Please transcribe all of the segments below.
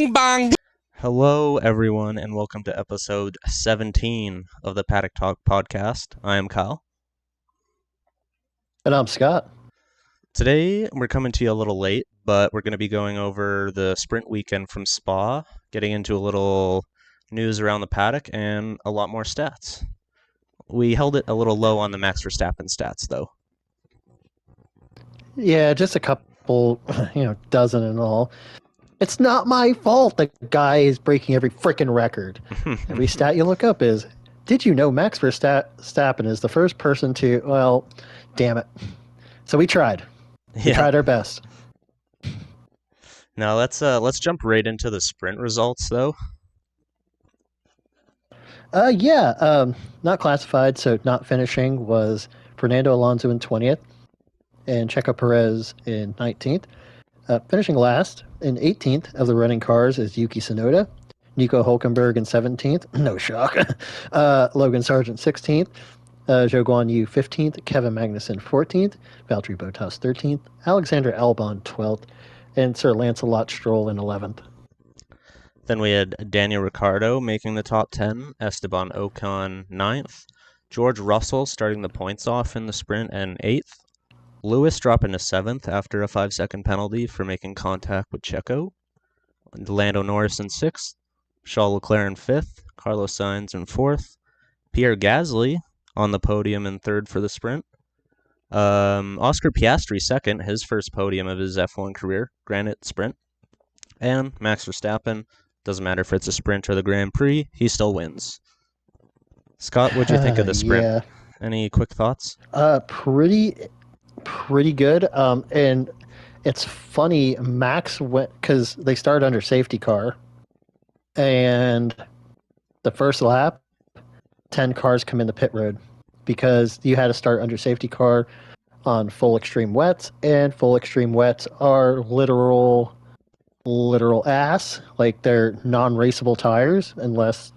Bing bong. Hello, everyone, and welcome to episode 17 of the Paddock Talk podcast. I am Kyle. And I'm Scott. Today, we're coming to you a little late, but we're going to be going over the sprint weekend from Spa, getting into a little news around the paddock, and a lot more stats. We held it a little low on the Max Verstappen stats, though. Yeah, just a couple, dozen in all. It's not my fault the guy is breaking every freaking record. Every stat you look up is, did you know Max Verstappen is the first person to, well, damn it. So we tried. We tried our best. Now let's jump right into the sprint results, though. Not classified, so not finishing was Fernando Alonso in 20th and Checo Perez in 19th. Finishing last in 18th of the running cars is Yuki Tsunoda, Nico Hulkenberg in 17th. No shock. Logan Sargent 16th, Zhou Guan Yu 15th, Kevin Magnussen 14th, Valtteri Bottas 13th, Alexander Albon 12th, and Sir Lancelot Stroll in 11th. Then we had Daniel Ricciardo making the top 10, Esteban Ocon 9th, George Russell starting the points off in the sprint and 8th, Lewis dropping to 7th after a 5-second penalty for making contact with Checo, Lando Norris in 6th, Charles Leclerc in 5th, Carlos Sainz in 4th, Pierre Gasly on the podium in 3rd for the sprint, Oscar Piastri 2nd, his first podium of his F1 career, granted sprint, and Max Verstappen. Doesn't matter if it's a sprint or the Grand Prix, he still wins. Scott, what'd you think of the sprint? Yeah. Any quick thoughts? Pretty good. And it's funny, Max went, because they started under safety car, and the first lap, 10 cars come in the pit road because you had to start under safety car on full extreme wets, and full extreme wets are literal ass. Like, they're non-raceable tires unless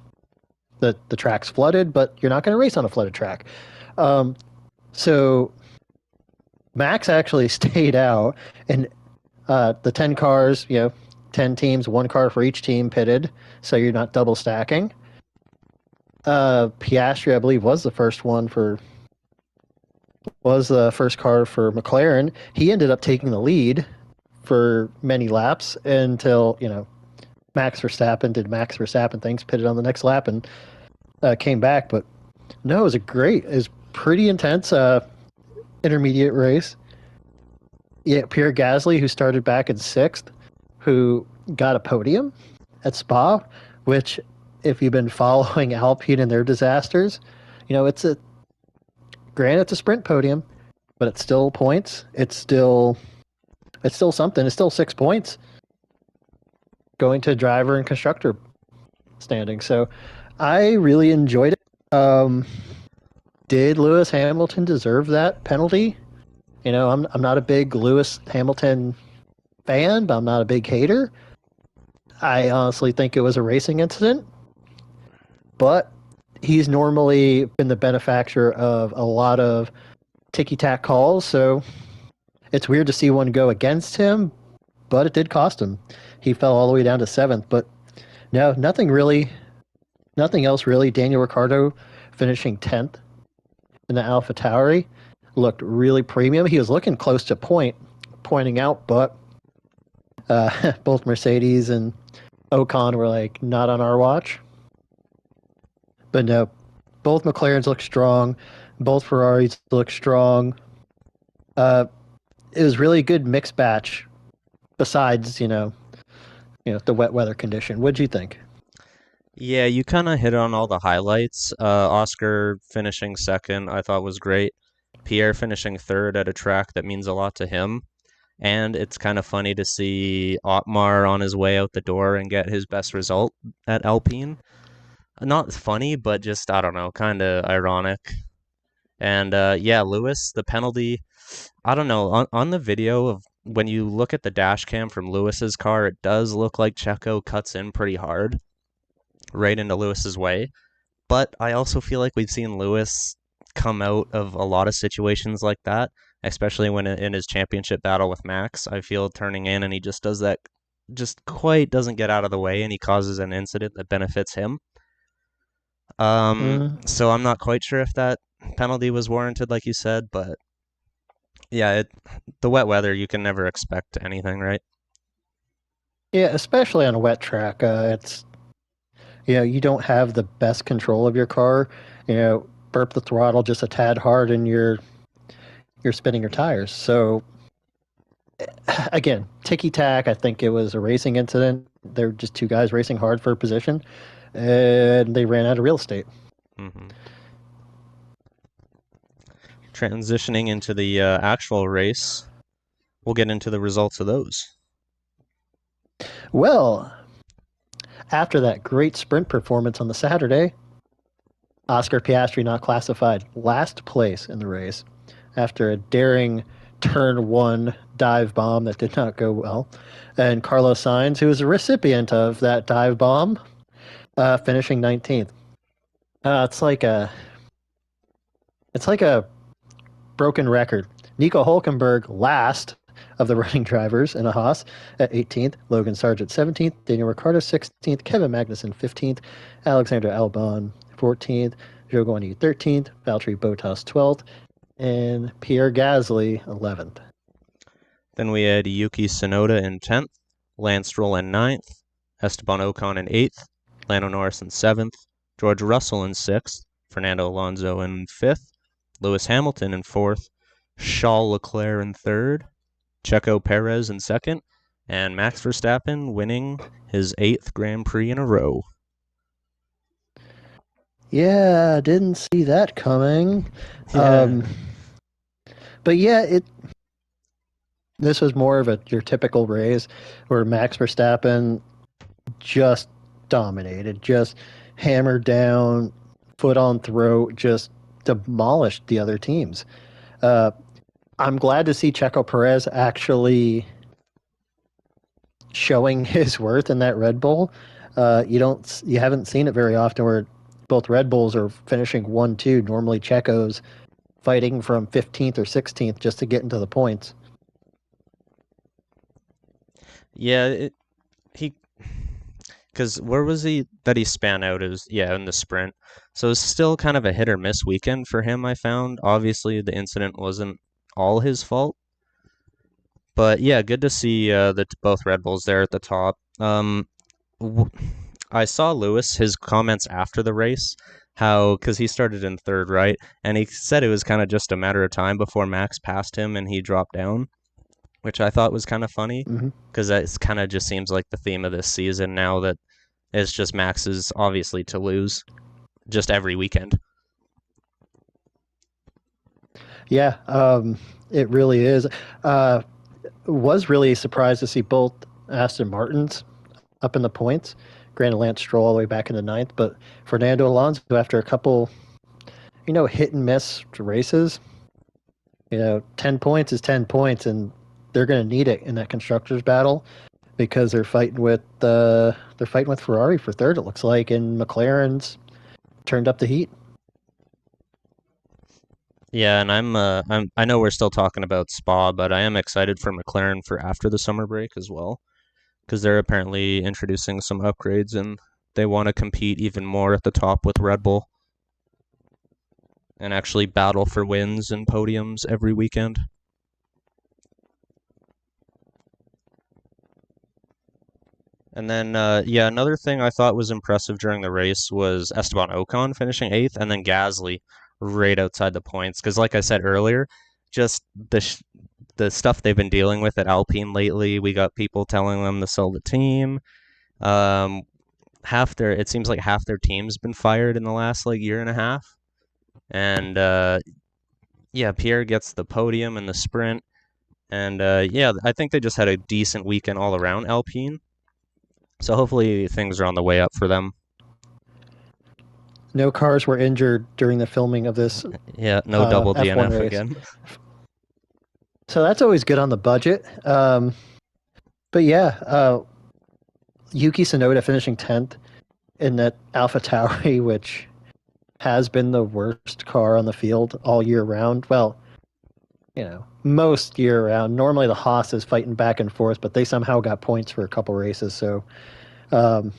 the track's flooded, but you're not going to race on a flooded track. So Max actually stayed out, and the 10 cars, 10 teams, one car for each team pitted, so you're not double stacking. Piastri, I believe, was the first car for McLaren. He ended up taking the lead for many laps until, Max Verstappen did Max Verstappen things, pitted on the next lap, and came back. But no, it was pretty intense intermediate race. Yeah, Pierre Gasly, who started back in 6th, who got a podium at Spa, which, if you've been following Alpine and their disasters, it's a sprint podium, but it's still points. It's still something. It's still 6 points going to driver and constructor standing. So I really enjoyed it. Did Lewis Hamilton deserve that penalty? I'm not a big Lewis Hamilton fan, but I'm not a big hater. I honestly think it was a racing incident, but he's normally been the benefactor of a lot of ticky-tack calls, so it's weird to see one go against him, but it did cost him. He fell all the way down to 7th, but no, nothing else really. Daniel Ricciardo finishing 10th in the AlphaTauri looked really premium. He was looking close to pointing out, but both Mercedes and Ocon were like, not on our watch. But no, both McLarens look strong. Both Ferraris look strong. It was really good mixed batch. Besides, the wet weather condition. What'd you think? Yeah, you kind of hit on all the highlights. Oscar finishing 2nd, I thought was great. Pierre finishing 3rd at a track that means a lot to him. And it's kind of funny to see Otmar on his way out the door and get his best result at Alpine. Not funny, but just, I don't know, kind of ironic. And Lewis, the penalty, I don't know, on the video of when you look at the dash cam from Lewis's car, it does look like Checo cuts in pretty hard right into Lewis's way. But I also feel like we've seen Lewis come out of a lot of situations like that, especially when in his championship battle with Max. I feel turning in, and he just does that just quite doesn't get out of the way, and he causes an incident that benefits him. Mm. So I'm not quite sure if that penalty was warranted, like you said, but yeah, the wet weather, you can never expect anything, right? Yeah, especially on a wet track. It's you don't have the best control of your car. Burp the throttle just a tad hard, and you're spinning your tires. So again, ticky tack. I think it was a racing incident. They're just two guys racing hard for a position, and they ran out of real estate. hmm Transitioning into the actual race, we'll get into the results of those. Well, after that great sprint performance on the Saturday, Oscar Piastri not classified last place in the race after a daring turn one dive bomb that did not go well. And Carlos Sainz, who was a recipient of that dive bomb, finishing 19th. It's like a broken record. Nico Hulkenberg last of the running drivers in a Haas at 18th, Logan Sargent 17th, Daniel Ricciardo 16th, Kevin Magnussen 15th, Alexander Albon 14th, Joe Guanyu 13th, Valtteri Bottas 12th, and Pierre Gasly 11th. Then we had Yuki Tsunoda in 10th, Lance Stroll in ninth, Esteban Ocon in 8th, Lando Norris in 7th, George Russell in 6th, Fernando Alonso in 5th, Lewis Hamilton in 4th, Charles Leclerc in 3rd, Checo Perez in 2nd, and Max Verstappen winning his 8th Grand Prix in a row. Yeah, didn't see that coming. Yeah. But yeah, this was more of your typical race where Max Verstappen just dominated, just hammered down, foot on throat, just demolished the other teams. Uh, I'm glad to see Checo Perez actually showing his worth in that Red Bull. You haven't seen it very often where both Red Bulls are finishing 1-2. Normally, Checo's fighting from 15th or 16th just to get into the points. Yeah, he because where was he that he span out is in the sprint. So it's still kind of a hit or miss weekend for him. I found obviously the incident wasn't all his fault, but yeah, good to see both Red Bulls there at the top. W- I saw Lewis his comments after the race, how because he started in third, right, and he said it was kind of just a matter of time before Max passed him and he dropped down, which I thought was kind of funny Mm-hmm. because it kind of just seems like the theme of this season now that it's just Max's obviously to lose just every weekend. Yeah, it really is. Uh, was really surprised to see both Aston Martins up in the points. Granted, Lance Stroll all the way back in the ninth, but Fernando Alonso, after a couple, hit and miss races, 10 points is 10 points, and they're going to need it in that constructors battle because they're fighting with Ferrari for third. It looks like, and McLaren's turned up the heat. Yeah, and I know we're still talking about Spa, but I am excited for McLaren for after the summer break as well because they're apparently introducing some upgrades and they want to compete even more at the top with Red Bull and actually battle for wins and podiums every weekend. And then, another thing I thought was impressive during the race was Esteban Ocon finishing eighth, and then Gasly right outside the points. Because, like I said earlier, just the stuff they've been dealing with at Alpine lately. We got people telling them to sell the team. Um, it seems like half their team's been fired in the last like year and a half. And Pierre gets the podium in the sprint. And I think they just had a decent weekend all around Alpine. So hopefully things are on the way up for them. No cars were injured during the filming of this Yeah, no double F1 DNF race. again. So that's always good on the budget. But yeah, Yuki Tsunoda finishing 10th in that Alpha Tauri, which has been the worst car on the field all year round. Well, most year round. Normally the Haas is fighting back and forth, but they somehow got points for a couple races. So, um,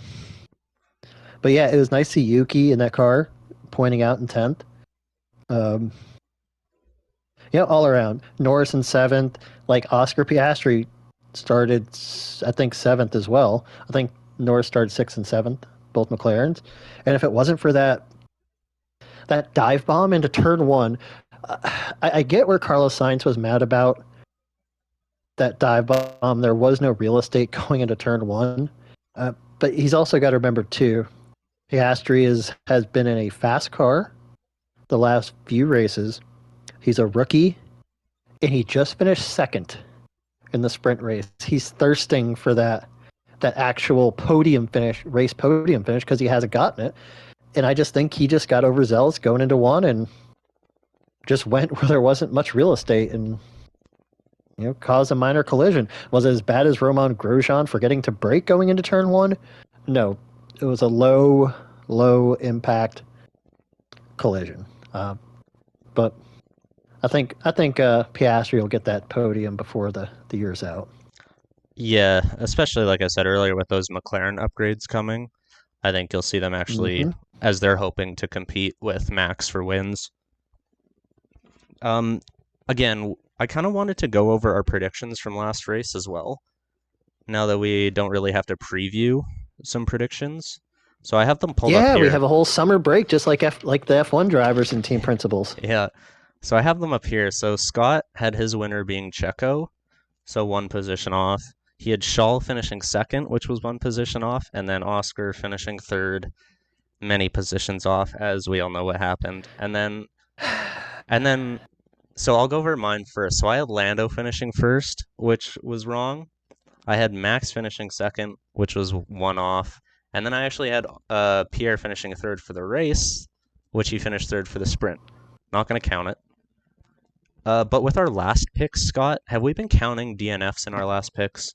but yeah, it was nice to see Yuki in that car pointing out in 10th. Um, all around. Norris in 7th. Like Oscar Piastri started, I think, 7th as well. I think Norris started 6th and 7th, both McLarens. And if it wasn't for that dive bomb into turn one, I get where Carlos Sainz was mad about that dive bomb. There was no real estate going into turn one. But he's also got to remember, too, Piastri has been in a fast car the last few races. He's a rookie, and he just finished second in the sprint race. He's thirsting for that actual podium finish, race podium finish, because he hasn't gotten it. And I just think he just got overzealous going into one and just went where there wasn't much real estate and caused a minor collision. Was it as bad as Romain Grosjean forgetting to brake going into turn one? No, it was a low impact collision. But I think Piastri will get that podium before the year's out. Yeah, especially like I said earlier with those McLaren upgrades coming. I think you'll see them actually Mm-hmm. as they're hoping to compete with Max for wins. Um, Again, I kind of wanted to go over our predictions from last race as well. Now that we don't really have to preview some predictions, so I have them pulled up Yeah, we here. have a whole summer break, just like the F1 drivers and team principals. Yeah, so I have them up here. So Scott had his winner being Checo, so one position off. He had Shaw finishing second, which was one position off, and then Oscar finishing third, many positions off, as we all know what happened. And then, so I'll go over mine first. So I had Lando finishing first, which was wrong. I had Max finishing second, which was one off. And then I actually had Pierre finishing third for the race, which he finished third for the sprint. Not going to count it. But with our last picks, Scott, have we been counting DNFs in our last picks?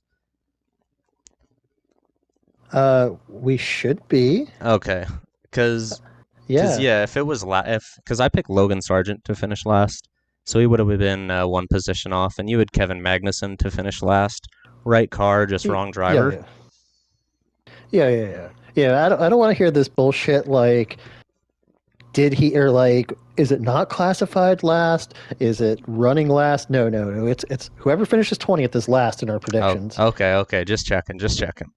We should be. Okay, because Yeah. yeah, if it was if because I picked Logan Sargent to finish last, so he would have been one position off, and you had Kevin Magnussen to finish last. Right car, just wrong Yeah, driver. yeah. Yeah, I don't want to hear this bullshit like did he or like is it not classified last? Is it running last? No. It's whoever finishes 20th is last in our Oh, predictions. okay, just checking, just checking.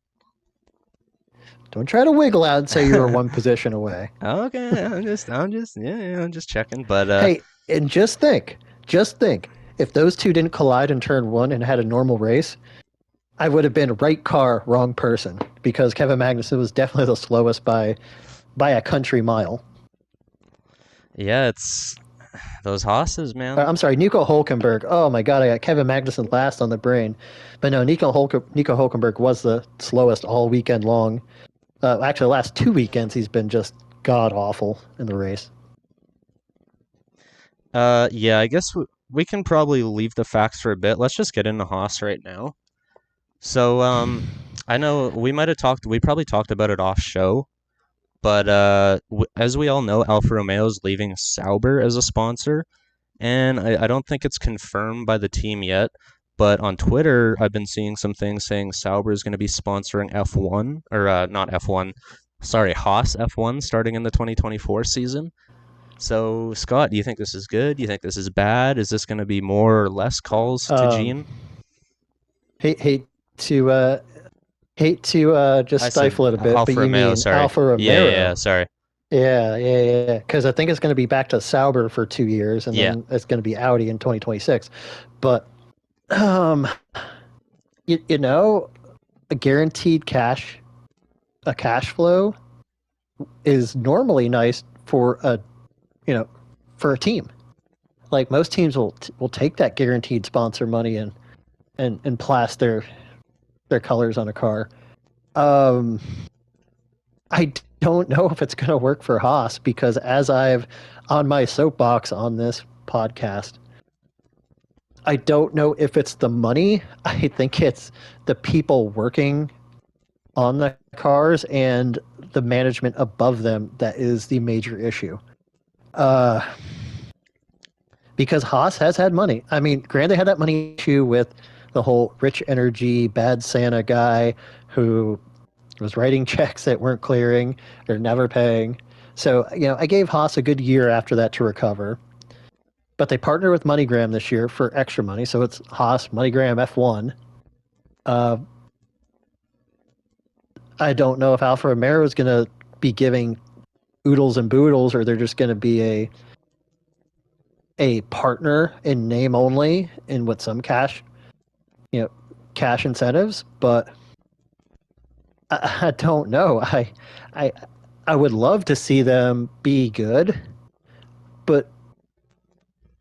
Don't try to wiggle out and say you were one position away. Okay, I'm just checking. But Hey, and just think, if those two didn't collide in turn one and had a normal race, I would have been right car, wrong person because Kevin Magnussen was definitely the slowest by a country mile. yeah, it's those hosses, man. I'm sorry, Nico Hulkenberg. Oh my God, I got Kevin Magnussen last on the brain, but no, Nico Hulkenberg was the slowest all weekend long. Actually, the last 2 weekends he's been just god awful in the race. Yeah, I guess we can probably leave the facts for a bit. Let's just get into Haas right now. So, I know we might have talked. We probably talked about it off show, but as we all know, Alfa Romeo is leaving Sauber as a sponsor, and I don't think it's confirmed by the team yet. But on Twitter, I've been seeing some things saying Sauber is going to be sponsoring F1 or not F1, sorry, Haas F1 starting in the 2024 season. So, Scott, do you think this is good? Do you think this is bad? Is this going to be more or less calls to Um, Gene? hate hate to uh, hate to just I said stifle it a bit, but Alfa you Romeo, mean sorry. Alfa Yeah, Romero? sorry. Yeah. Because I think it's going to be back to Sauber for 2 years, and Yeah. then it's going to be Audi in 2026. But um, you know, a guaranteed a cash flow is normally nice for you know for a team. Like most teams will take that guaranteed sponsor money and plaster their colors on a car. Um, I don't know if it's going to work for Haas because as I've on my soapbox on this podcast, I don't know if it's the money. I think it's the people working on the cars and the management above them that is the major issue. Uh, because Haas has had money. I mean, granted, they had that money issue with the whole rich energy, bad Santa guy who was writing checks that weren't clearing or never paying. So, I gave Haas a good year after that to recover. But they partnered with MoneyGram this year for extra money. So it's Haas, MoneyGram, F1. Uh, I don't know if Alfa Romero is going to be giving oodles and boodles or they're just going to be a partner in name only and with some you know, cash incentives. But I don't know. I, I would love to see them be good, but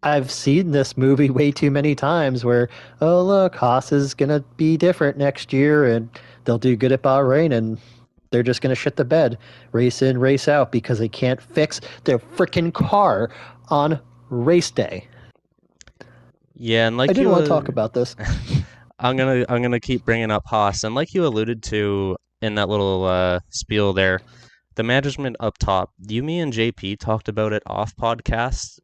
I've seen this movie way too many times where, oh, look, Haas is going to be different next year and they'll do good at Bahrain and they're just going to shit the bed, race in, race out because they can't fix their freaking car on race day. Yeah, and I like didn't you want to talk about this. I'm gonna keep bringing up Haas, and like you alluded to in that little spiel there, the management up top. You, me, and JP talked about it off podcast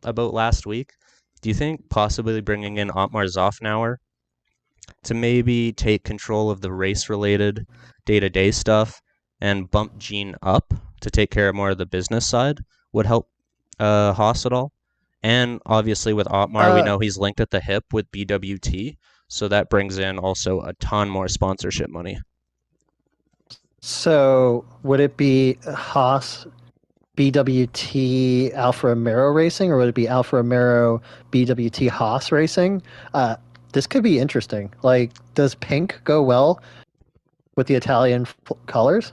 about last week. Do you think possibly bringing in Otmar Zofnauer to maybe take control of the race related day to day stuff and bump Gene up to take care of more of the business side would help Haas at all? And obviously, with Otmar, we Uh, know he's linked at the hip with BWT, so that brings in also a ton more sponsorship money. so would it be Haas BWT Alfa Romero Racing, or would it be Alfa Romero BWT Haas Racing? Uh, this could be interesting. Like, does pink go well with the Italian colors?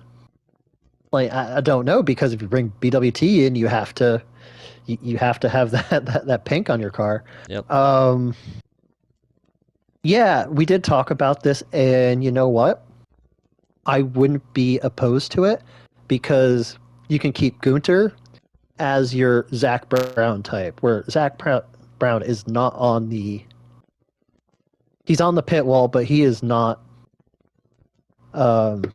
Like, I don't know because if you bring BWT in, you have to have that pink on your car. Yep. Um, yeah, we did talk about this, and you know what? I wouldn't be opposed to it because you can keep Gunter as your Zach Brown type, where Brown is not on the. He's on the pit wall, but he is not. Um,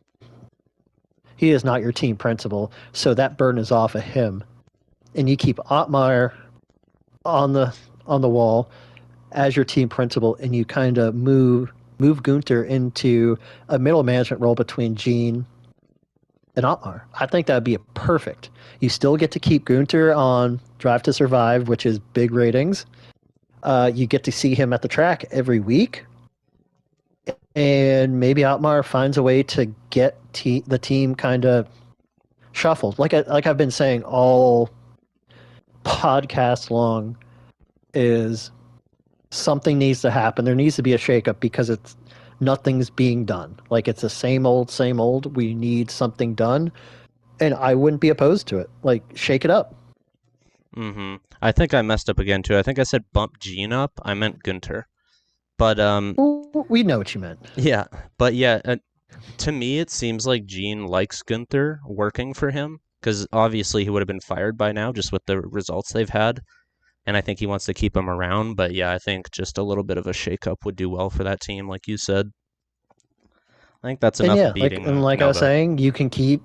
he is not your team principal, so that burden is off of him, and you keep Otmar on the wall as your team principal, and you kind of move Gunter into a middle management role between Gene and Otmar. I think that would be a perfect. You still get to keep Gunter on Drive to Survive, which is big ratings. You get to see him at the track every week, and maybe Otmar finds a way to get the team kind of shuffled. Like I've been saying all podcast long, is something needs to happen. There needs to be a shakeup because it's nothing's being done. Like it's the same old, same old. We need something done, and I wouldn't be opposed to it. Like shake it up. I think I messed up again too. I think I said bump Gene up. I meant Gunter. But We know what you meant. yeah, but yeah, to me it seems like Gene likes Gunther working for him because obviously he would have been fired by now just with the results they've had, and I think he wants to keep him around. But yeah, I think just a little bit of a shakeup would do well for that team, like you said. I think that's And enough yeah, beating like I was Melba. saying, you can keep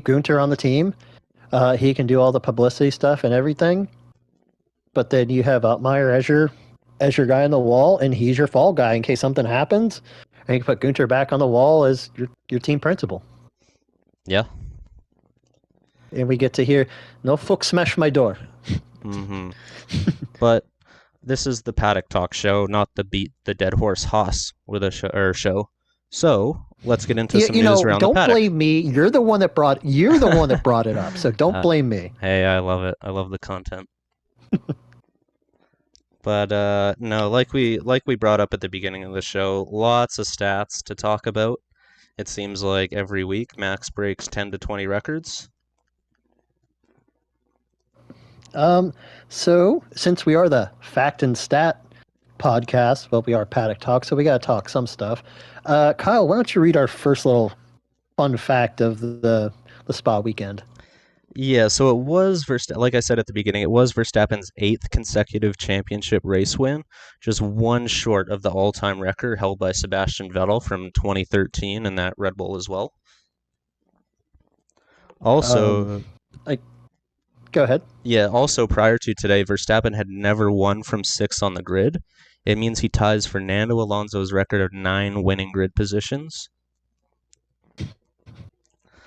Gunter on the team. He can do all the publicity stuff and everything. But then you have Altmaier as your guy on the wall, and he's your fall guy in case something happens. And you can put Gunter back on the wall as your team principal. Yeah. And we get to hear, no fuck smash my door. Mm-hmm. But this is the Paddock Talk show, not the Beat the Dead Horse Haas with a show. So let's get into some You news know, around the don't paddock. blame me. You're the one that brought it up. So don't blame me. Hey, I love it. I love the content. But no, like we brought up at the beginning of the show, lots of stats to talk about. It seems like every week Max breaks 10 to 20 records. Um, so since we are the fact and stat podcast, well, we are Paddock Talk, so we got to talk some stuff. Kyle, why don't you read our first little fun fact of the spa weekend? Yeah, so it was like I said at the beginning, it was Verstappen's eighth consecutive championship race win, just one short of the all-time record held by Sebastian Vettel from 2013 and that Red Bull as well. Um, Also, I Go ahead. Yeah, also prior to today, Verstappen had never won from six on the grid. It means he ties Fernando Alonso's record of 9 winning grid positions,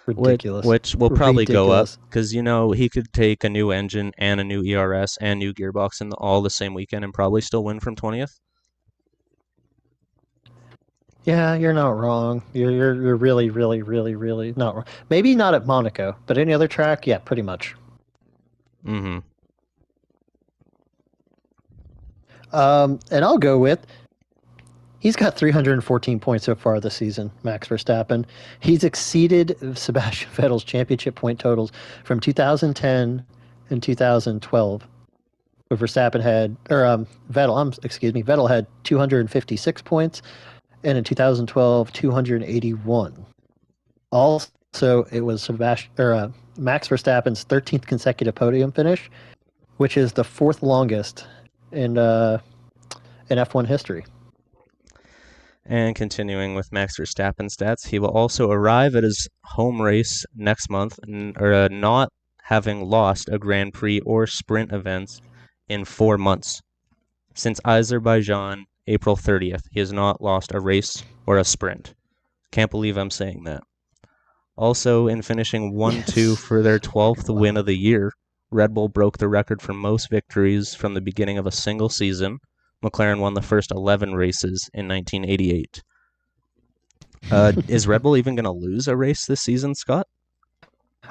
which Ridiculous. which will probably go up Ridiculous. because he could take a new engine and a new ERS and new gearbox in all the same weekend and probably still win from 20th. Yeah, you're not wrong. You're really, really, really, really not wrong. Maybe not at Monaco, but any other track, yeah, pretty much. Mm-hmm. And I'll go with he's got 314 points so far this season, Max Verstappen. He's exceeded Sebastian Vettel's championship point totals from 2010 and 2012. Where Verstappen had, or Vettel had 256 points, and in 2012, 281. Also, it was Max Verstappen's 13th consecutive podium finish, which is the fourth longest in F1 history. And continuing with Max Verstappen stats, he will also arrive at his home race next month, not having lost a Grand Prix or sprint events in 4 months. Since Azerbaijan, April 30th, he has not lost a race or a sprint. Can't believe I'm saying that. Also, in finishing 1-2 Yes. for their 12th Wow. win of the year, Red Bull broke the record for most victories from the beginning of a single season. McLaren won the first 11 races in 1988. Is Red Bull even going to lose a race this season, Scott?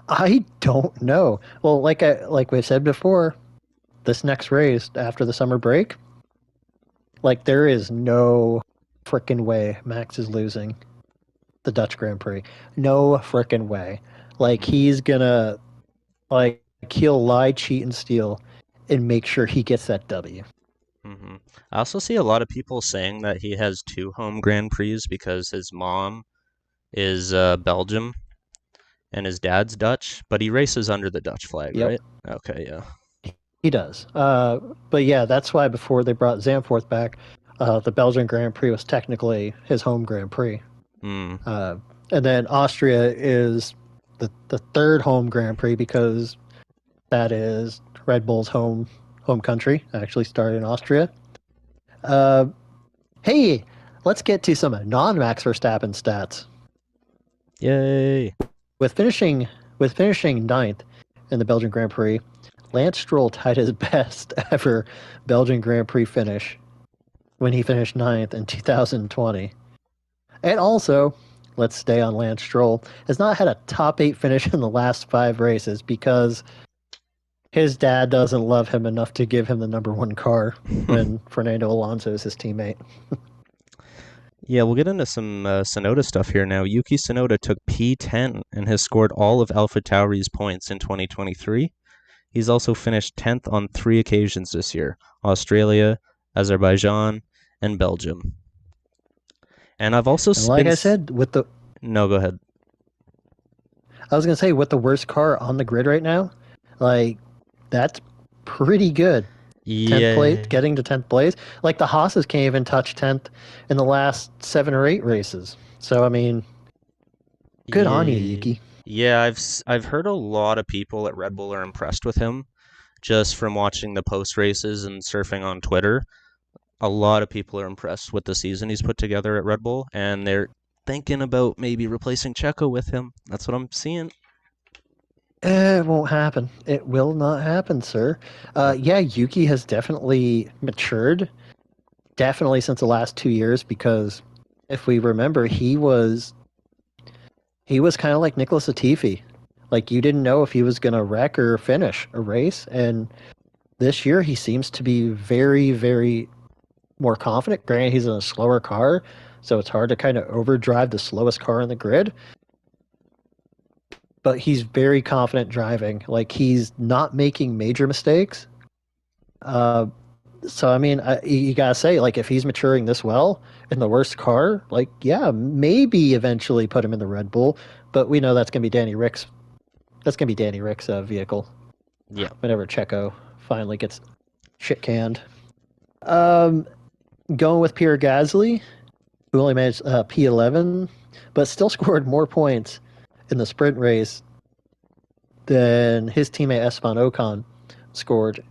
I don't know. Well, like we said before, this next race after the summer break, like there is no freaking way Max is losing the Dutch Grand Prix. No freaking way. Like Mm-hmm. he's gonna like he'll lie, cheat, and steal, and make sure he gets that W. Mm-hmm. I also see a lot of people saying that he has two home Grand Prix because his mom is Belgium and his dad's Dutch, but he races under the Dutch flag, Yep, right? Okay, yeah. he does. But yeah, that's why before they brought Zandvoort back, the Belgian Grand Prix was technically his home Grand Prix. Mm, Uh, and then Austria is the third home Grand Prix because that is Red Bull's home country. Actually started in Austria. Uh, hey, let's get to some non-Max Verstappen stats. yay! With finishing ninth in the Belgian Grand Prix, Lance Stroll tied his best ever Belgian Grand Prix finish when he finished ninth in 2020. And also, let's stay on Lance Stroll, has not had a top 8 finish in the last 5 races because his dad doesn't love him enough to give him the number 1 car when Fernando Alonso is his teammate. Yeah, we'll get into some Sonoda stuff here now. Yuki Tsunoda took P10 and has scored all of AlphaTauri's points in 2023. He's also finished 10th on 3 occasions this year: Australia, Azerbaijan, and Belgium. And I've also And like been. I said, No, go ahead. I was going to say, with the worst car on the grid right now, like, that's pretty good. 10th place, Yeah. getting to 10th place. Like, the Haas's can't even touch 10th in the last 7 or 8 races. So, I mean, good on you, Yeah. Yuki. Yeah, I've heard a lot of people at Red Bull are impressed with him just from watching the post races and surfing on Twitter. A lot of people are impressed with the season he's put together at Red Bull, and they're thinking about maybe replacing Checo with him. That's what I'm seeing. It won't happen. It will not happen, sir. Yeah, Yuki has definitely matured, definitely since the last 2 years, because if we remember, he was kind of like Nicholas Latifi. Like, you didn't know if he was going to wreck or finish a race, and this year he seems to be very, very more confident. Granted, he's in a slower car, so it's hard to kind of overdrive the slowest car in the grid. But he's very confident driving. Like, he's not making major mistakes. Uh, so I mean, you gotta say, like, if he's maturing this well in the worst car, like, yeah, maybe eventually put him in the Red Bull. But we know that's gonna be Danny Rick's. That's gonna be Danny Rick's vehicle Yeah. whenever Checo finally gets shit canned. Um, Going with Pierre Gasly, who only managed P11, but still scored more points in the sprint race than his teammate Esteban Ocon scored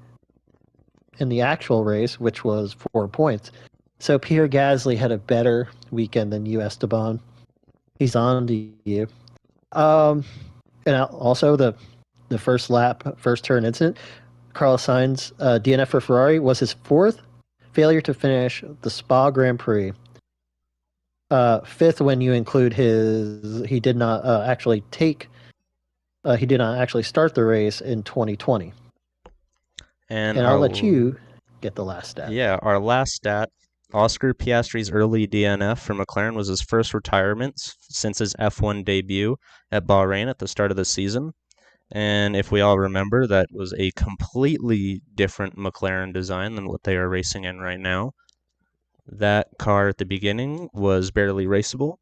in the actual race, which was 4 points. So Pierre Gasly had a better weekend than you, Esteban. He's on to you. Um, and also the first lap, first turn incident. Carlos Sainz, DNF for Ferrari, was his fourth failure to finish the Spa Grand Prix. Fifth when you include he did not actually he did not actually start the race in 2020. And And I'll let you get the last stat. our last stat, Oscar Piastri's early DNF for McLaren was his first retirement since his F1 debut at Bahrain at the start of the season. And if we all remember, that was a completely different McLaren design than what they are racing in right now. That car at the beginning was barely raceable.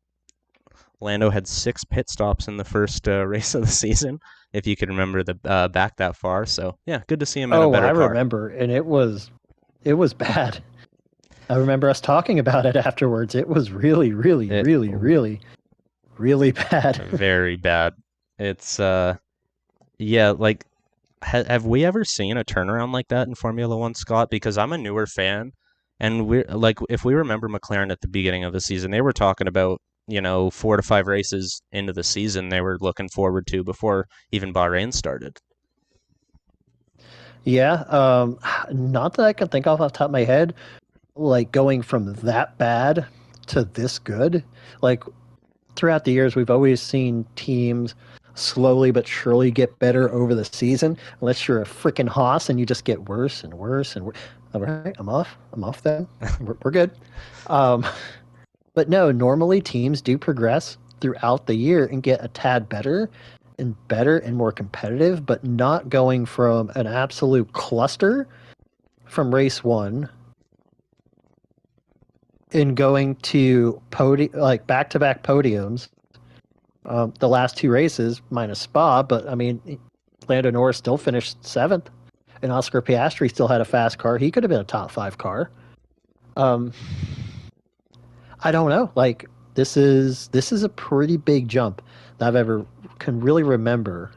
Lando had 6 pit stops in the first race of the season, if you can remember the back that far. So yeah, good to see him in a Oh, better I car. remember, and it was bad. I remember us talking about it afterwards. It was really, really, It really, really, really bad. very bad. It's yeah, like have we ever seen a turnaround like that in Formula One, Scott? Because I'm a newer fan, and we're like, if we remember McLaren at the beginning of the season, they were talking about 4 to 5 races into the season they were looking forward to before even Bahrain started. Yeah, not that I can think of off the top of my head, like going from that bad to this good. Like throughout the years, we've always seen teams slowly but surely get better over the season. Unless you're a freaking Haas and you just get worse and worse and worse. All right, I'm off. I'm off then. We're good. Um, but no, normally teams do progress throughout the year and get a tad better and more competitive, but not going from an absolute cluster from race one and going to like back-to-back podiums. The last 2 races minus Spa, but I mean, Lando Norris still finished 7th, and Oscar Piastri still had a fast car. He could have been a top 5 car. Um, I don't know. Like this is a pretty big jump that I've ever can really remember.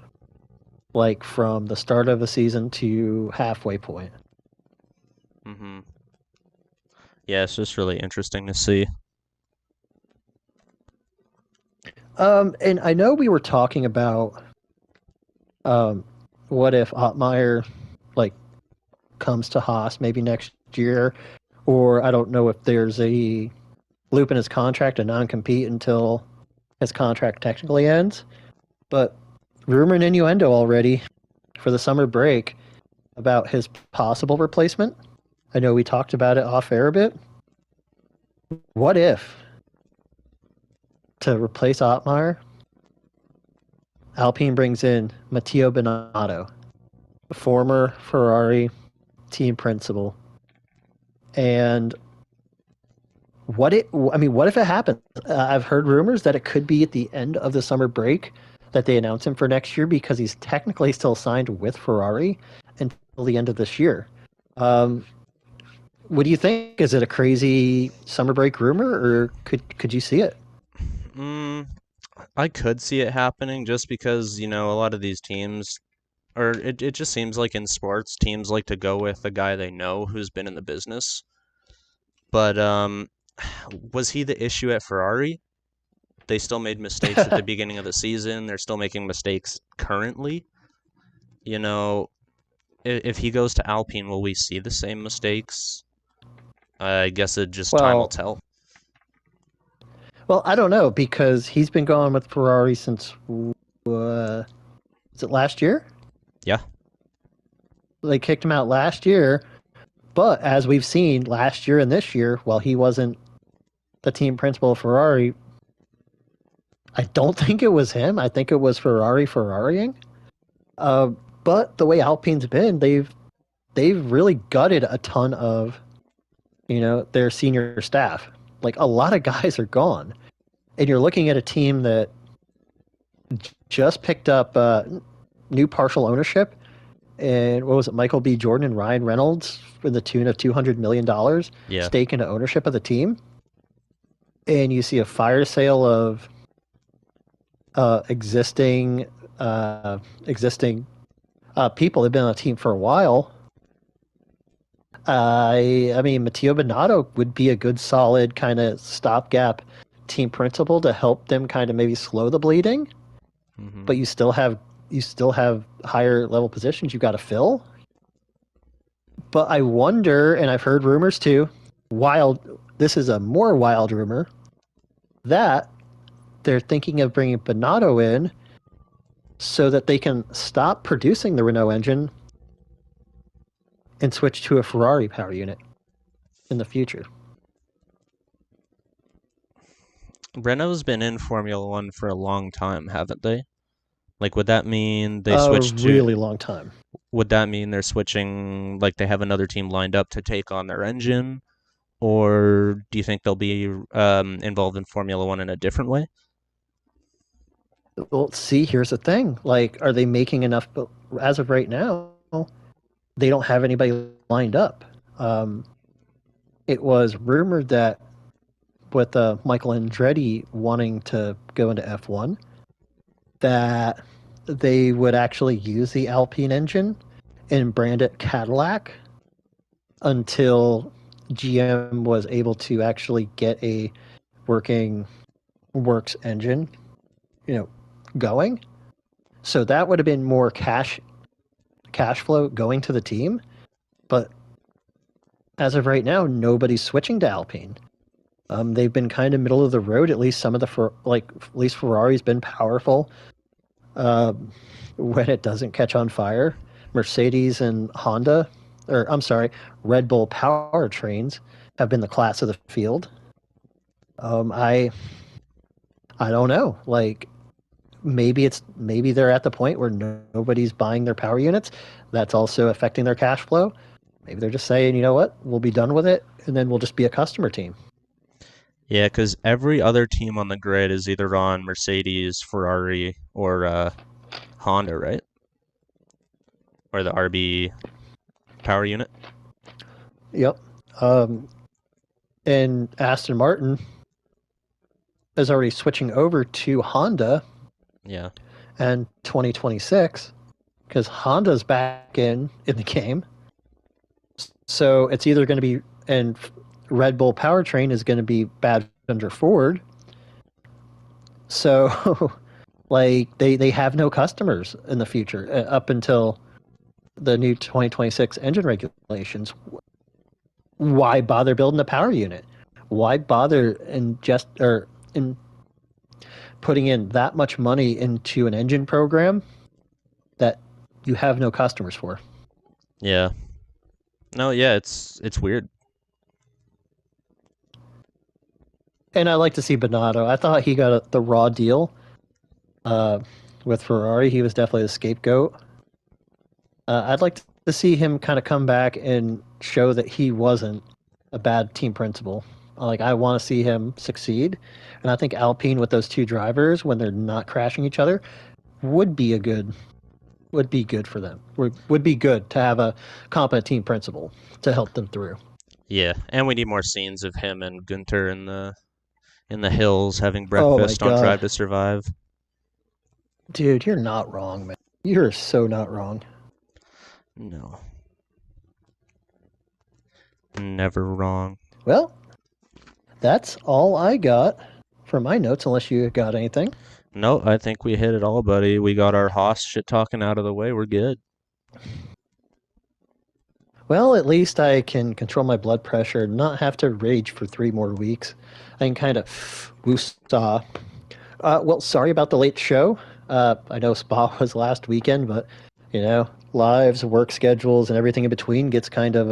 Like from the start of a season to halfway point. hmm Yeah, it's just really interesting to see. And I know we were talking about um, what if Ottmeyer like comes to Haas maybe next year, or I don't know if there's a loop in his contract, a non-compete until his contract technically ends. But rumor and innuendo already for the summer break about his possible replacement. I know we talked about it off air a bit. What if to replace Ottmeyer, Alpine brings in Matteo Binotto, a former Ferrari team principal, and what if it happens? I've heard rumors that it could be at the end of the summer break that they announce him for next year because he's technically still signed with Ferrari until the end of this year. Um, what do you think? Is it a crazy summer break rumor, or could you see it? Mm, I could see it happening just because, a lot of these teams, or it just seems like in sports, teams like to go with a guy they know who's been in the business. But was he the issue at Ferrari? They still made mistakes at the beginning of the season. They're still making mistakes currently. You know, if he goes to Alpine, will we see the same mistakes? I guess it just time will well, tell. well, I don't know because he's been going with Ferrari since is it last year? Yeah. They kicked him out last year, but as we've seen last year and this year, while he wasn't the team principal of Ferrari, I don't think it was him. I think it was Ferrarying. Uh, but the way Alpine's been, they've really gutted a ton of their senior staff. Like a lot of guys are gone, and you're looking at a team that just picked up new partial ownership. And what was it, Michael B. Jordan and Ryan Reynolds for the tune of $200 million Yeah. stake into ownership of the team. And you see a fire sale of existing existing people. They've been on a team for a while. I mean, Matteo Bonato would be a good, solid kind of stopgap team principal to help them kind of maybe slow the bleeding. Hmm. But you still have higher level positions you got to fill. But I wonder, and I've heard rumors too. Wild. This is a more wild rumor that they're thinking of bringing Bonato in so that they can stop producing the Renault engine and switch to a Ferrari power unit in the future. Renault's been in Formula One for a long time, haven't they? Like, would that mean they A switch to? really long time. Would that mean they're switching? Like, they have another team lined up to take on their engine, or do you think they'll be involved in Formula One in a different way? Well, see, here's the thing. Like, are they making enough? But as of right now, they don't have anybody lined up. Um, it was rumored that with Michael Andretti wanting to go into F1, that they would actually use the Alpine engine and brand it Cadillac until GM was able to actually get a working works engine, you know, going. So that would have been more cash flow going to the team. But as of right now, nobody's switching to Alpine. They've been kind of middle of the road. At least some of at least Ferrari's been powerful when it doesn't catch on fire. Mercedes and Honda, or I'm sorry, Red Bull powertrains have been the class of the field. Um, I I don't know. Like maybe they're at the point where nobody's buying their power units. That's also affecting their cash flow. Maybe they're just saying, you know what, we'll be done with it, and then we'll just be a customer team. Yeah, because every other team on the grid is either on Mercedes, Ferrari, or Honda, right? Or the RB power unit. Yep. Um, and Aston Martin is already switching over to Honda Yeah. and 2026 because Honda's back in the game. So it's either going to be and Red Bull powertrain is going to be bad under Ford. So like they have no customers in the future up until the new 2026 engine regulations. Why bother building a power unit? Why bother in putting in that much money into an engine program that you have no customers for? Yeah. No, yeah, it's weird. And I like to see Bonato. I thought he got the raw deal uh, with Ferrari. He was definitely the scapegoat. I'd like to see him kind of come back and show that he wasn't a bad team principal. Like I want to see him succeed, and I think Alpine with those two drivers when they're not crashing each other would be a good would be good for them. Would be good to have a competent team principal to help them through. Yeah, and we need more scenes of him and Gunter in the hills having Oh my breakfast on god, Drive to Survive. dude, you're not wrong, man. You're so not wrong. No, never wrong. Well, that's all I got for my notes, unless you got anything. No, I think we hit it all, buddy. We got our Haas shit talking out of the way. We're good. Well, at least I can control my blood pressure and not have to rage for 3 more weeks. I can kind of woosah. Well, sorry about the late show. I know Spa was last weekend, but lives, work schedules, and everything in between gets kind of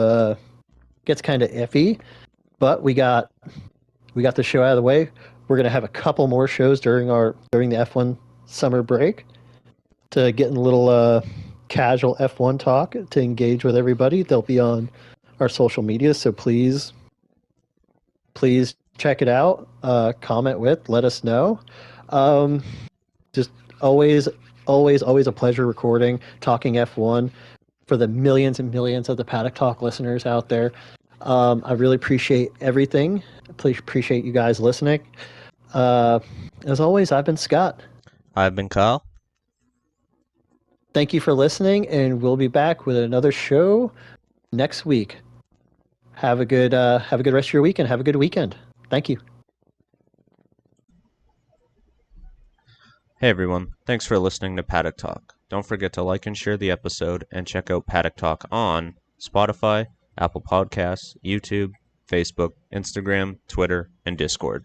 iffy. But we got the show out of the way. We're gonna have a couple more shows during the F1 summer break to get in a little casual F1 talk to engage with everybody. They'll be on our social media, so please check it out. Comment with, let us know. Um, just always, always a pleasure recording, talking F1 for the millions and millions of the Paddock Talk listeners out there. I really appreciate everything. Please appreciate you guys listening. Uh, as always, I've been Scott. I've been Kyle. Thank you for listening, and we'll be back with another show next week. Have a good rest of your week and have a good weekend. Thank you. Hey everyone, thanks for listening to Paddock Talk. Don't forget to like and share the episode and check out Paddock Talk on Spotify, Apple Podcasts, YouTube, Facebook, Instagram, Twitter, and Discord.